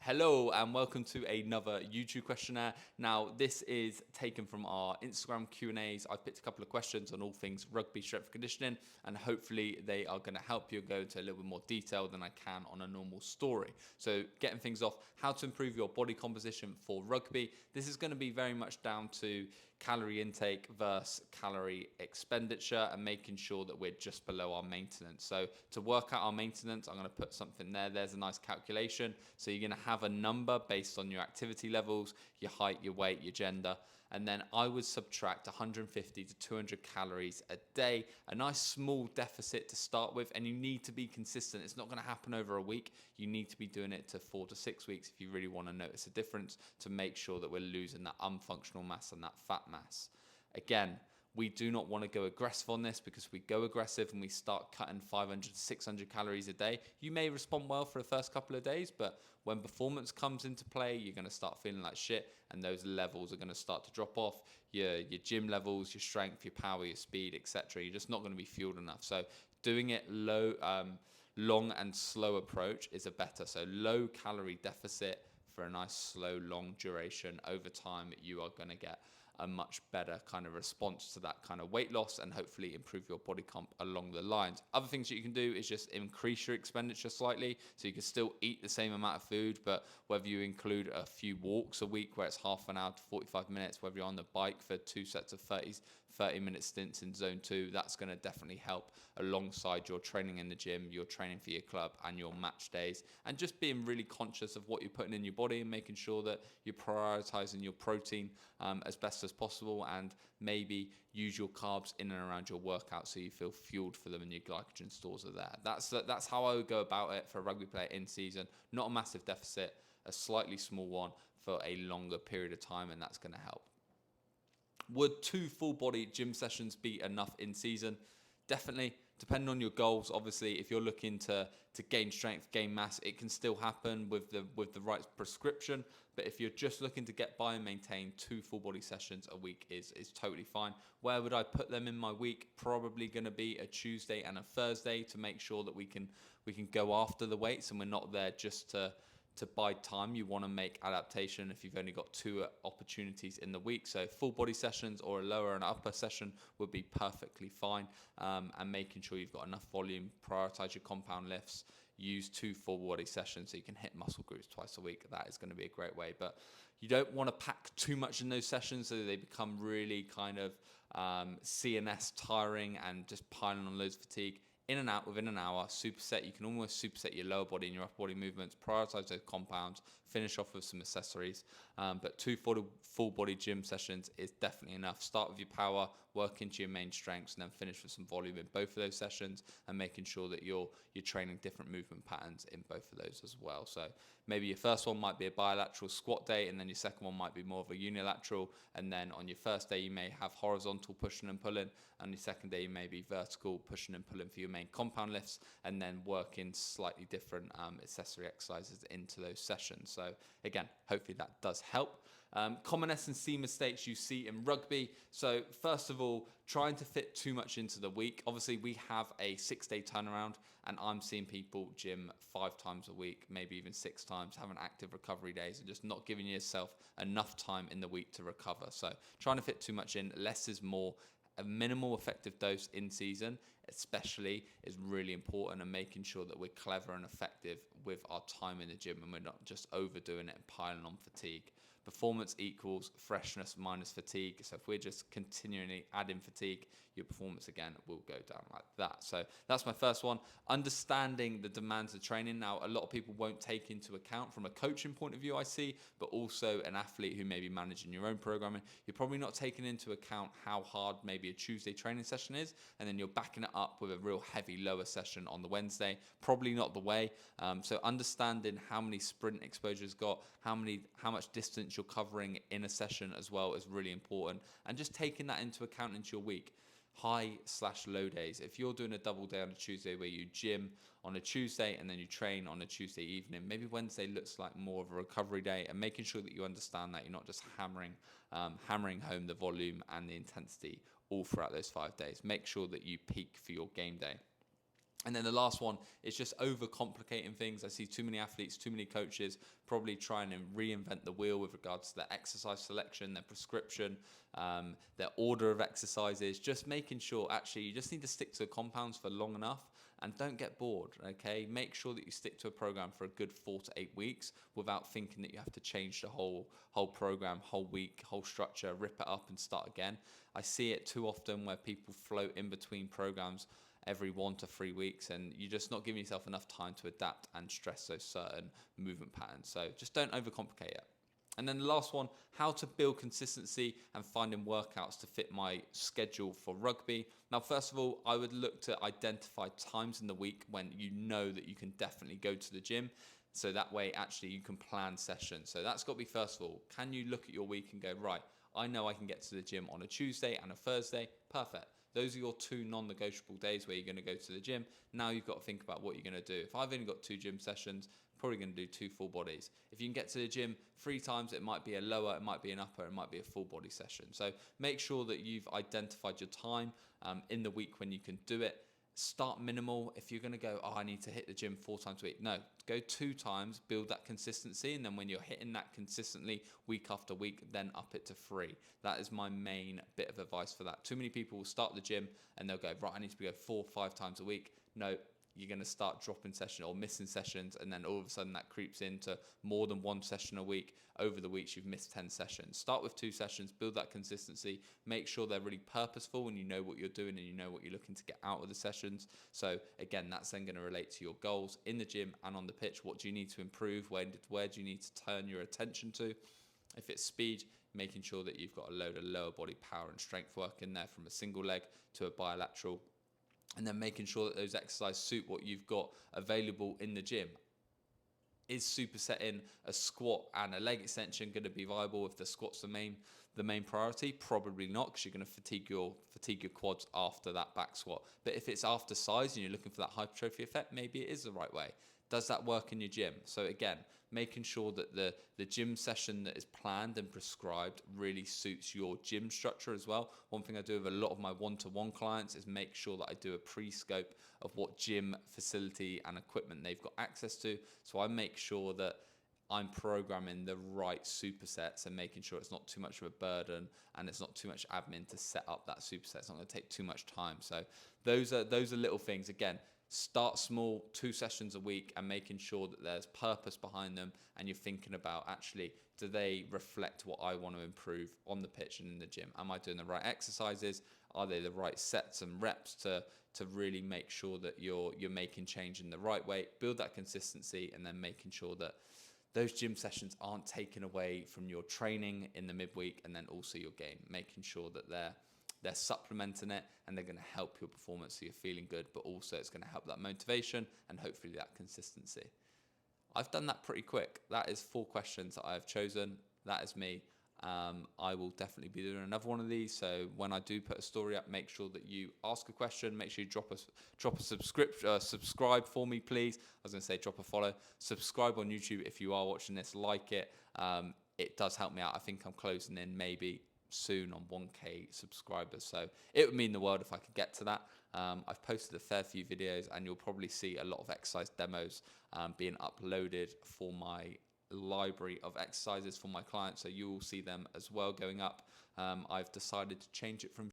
Hello and welcome to another YouTube questionnaire. Now, this is taken from our Instagram Q&As. I've picked a couple of questions on all things rugby strength and conditioning, and hopefully they are going to help you go into a little bit more detail than I can on a normal story. So getting things off, how to improve your body composition for rugby. This is going to be very much down to calorie intake versus calorie expenditure and making sure that we're just below our maintenance. So to work out our maintenance, I'm going to put something there. There's a nice calculation. So you're going to have a number based on your activity levels, your height, your weight, your gender, and then I would subtract 150 to 200 calories a day, a nice small deficit to start with, and you need to be consistent. It's not going to happen over a week. You need to be doing it to 4 to 6 weeks if you really want to notice a difference, to make sure that we're losing that unfunctional mass and that fat mass. Again, we do not want to go aggressive on this, because if we go aggressive and we start cutting 500 to 600 calories a day, you may respond well for the first couple of days, but when performance comes into play, you're going to start feeling like shit, and those levels are going to start to drop off. Your gym levels, your strength, your power, your speed, etc. You're just not going to be fueled enough. So doing it long and slow approach is a better. So low calorie deficit for a nice slow long duration. Over time you are going to get a much better kind of response to that kind of weight loss, and hopefully improve your body comp along the lines. Other things that you can do is just increase your expenditure slightly, so you can still eat the same amount of food, but whether you include a few walks a week where it's half an hour to 45 minutes, whether you're on the bike for 2 sets of 30-minute stints in zone 2, that's going to definitely help alongside your training in the gym, your training for your club, and your match days. And just being really conscious of what you're putting in your body and making sure that you're prioritizing your protein as best as possible, and maybe use your carbs in and around your workout so you feel fueled for them and your glycogen stores are there. That's how I would go about it for a rugby player in season. Not a massive deficit, a slightly small one for a longer period of time, and that's going to help. Would 2 full body gym sessions be enough in season? Definitely, depending on your goals. Obviously, if you're looking to gain strength, gain mass, it can still happen with the right prescription. But if you're just looking to get by and maintain, 2 full body sessions a week is totally fine. Where would I put them in my week? Probably going to be a Tuesday and a Thursday, to make sure that we can go after the weights and we're not there just to bide time. You want to make adaptation if you've only got 2 opportunities in the week. So full body sessions or a lower and upper session would be perfectly fine. And making sure you've got enough volume, prioritize your compound lifts, use 2 full body sessions so you can hit muscle groups twice a week. That is going to be a great way. But you don't want to pack too much in those sessions so they become really kind of CNS tiring and just piling on loads of fatigue. In and out within an hour, superset. You can almost superset your lower body and your upper body movements, prioritize those compounds, finish off with some accessories. But 2 full body gym sessions is definitely enough. Start with your power, work into your main strengths, and then finish with some volume in both of those sessions, and making sure that you're training different movement patterns in both of those as well. So maybe your first one might be a bilateral squat day, and then your second one might be more of a unilateral, and then on your first day you may have horizontal pushing and pulling, and your second day you may be vertical pushing and pulling for your main compound lifts, and then work in slightly different accessory exercises into those sessions. So again, hopefully that does help. Common S&C mistakes you see in rugby. So first of all, trying to fit too much into the week. Obviously we have a 6-day turnaround, and I'm seeing people gym 5 times a week, maybe even 6 times, having active recovery days, and just not giving yourself enough time in the week to recover. So trying to fit too much in, less is more. A minimal effective dose in season especially is really important, and making sure that we're clever and effective with our time in the gym, and we're not just overdoing it and piling on fatigue. Performance equals freshness minus fatigue. So if we're just continually adding fatigue, your performance again will go down like that. So that's my first one. Understanding the demands of training. Now, a lot of people won't take into account from a coaching point of view, I see, but also an athlete who may be managing your own programming. You're probably not taking into account how hard maybe a Tuesday training session is, and then you're backing it up with a real heavy lower session on the Wednesday. Probably not the way. So understanding how many sprint exposures got, how much distance you're covering in a session as well is really important, and just taking that into account into your week. High/low days. If you're doing a double day on a Tuesday where you gym on a Tuesday and then you train on a Tuesday evening, maybe Wednesday looks like more of a recovery day, and making sure that you understand that you're not just hammering home the volume and the intensity all throughout those 5 days. Make sure that you peak for your game day. And then the last one is just overcomplicating things. I see too many athletes, too many coaches probably trying to reinvent the wheel with regards to their exercise selection, their prescription, their order of exercises. Just making sure actually you just need to stick to the compounds for long enough and don't get bored, okay? Make sure that you stick to a program for a good 4 to 8 weeks without thinking that you have to change the whole program, whole week, whole structure, rip it up and start again. I see it too often where people float in between programs every 1 to 3 weeks, and you're just not giving yourself enough time to adapt and stress those certain movement patterns. So just don't overcomplicate it. And then the last one, how to build consistency and finding workouts to fit my schedule for rugby. Now, first of all, I would look to identify times in the week when you know that you can definitely go to the gym. So that way, actually, you can plan sessions. So that's got to be first of all, can you look at your week and go, right, I know I can get to the gym on a Tuesday and a Thursday. Perfect. Those are your 2 non-negotiable days where you're going to go to the gym. Now you've got to think about what you're going to do. If I've only got 2 gym sessions, probably going to do 2 full bodies. If you can get to the gym 3 times, it might be a lower, it might be an upper, it might be a full body session. So make sure that you've identified your time in the week when you can do it. Start minimal. If you're going to go, I need to hit the gym 4 times a week. No, go 2 times, build that consistency. And then when you're hitting that consistently week after week, then up it to 3. That is my main bit of advice for that. Too many people will start the gym and they'll go, right, I need to go 4 or 5 times a week. No, you're going to start dropping sessions or missing sessions, and then all of a sudden that creeps into more than 1 session a week. Over the weeks, you've missed 10 sessions. Start with 2 sessions, build that consistency, make sure they're really purposeful and you know what you're doing and you know what you're looking to get out of the sessions. So again, that's then going to relate to your goals in the gym and on the pitch. What do you need to improve? Where do you need to turn your attention to? If it's speed, making sure that you've got a load of lower body power and strength work in there from a single leg to a bilateral. And then making sure that those exercises suit what you've got available in the gym. Is supersetting a squat and a leg extension going to be viable if the squat's the main priority? Probably not, because you're going to fatigue your quads after that back squat. But if it's after size and you're looking for that hypertrophy effect, maybe it is the right way. Does that work in your gym? So again, making sure that the gym session that is planned and prescribed really suits your gym structure as well. One thing I do with a lot of my one-to-one clients is make sure that I do a pre-scope of what gym facility and equipment they've got access to. So I make sure that I'm programming the right supersets and making sure it's not too much of a burden and it's not too much admin to set up that superset. It's not going to take too much time. So those are little things. Again, start small, 2 sessions a week, and making sure that there's purpose behind them and you're thinking about, actually, do they reflect what I want to improve on the pitch and in the gym? Am I doing the right exercises? Are they the right sets and reps to really make sure that you're making change in the right way? Build that consistency, and then making sure that those gym sessions aren't taken away from your training in the midweek and then also your game. Making sure that they're supplementing it and they're going to help your performance so you're feeling good, but also it's going to help that motivation and hopefully that consistency. I've done that pretty quick. That is 4 questions that I've chosen. That is me. I will definitely be doing another one of these. So when I do put a story up, make sure that you ask a question. Make sure you drop a subscribe for me, please. I was going to say drop a follow. Subscribe on YouTube if you are watching this. Like it. It does help me out. I think I'm closing in maybe soon on 1K subscribers, so it would mean the world if I could get to that. I've posted a fair few videos and you'll probably see a lot of exercise demos being uploaded for my library of exercises for my clients, so you will see them as well going up. I've decided to change it from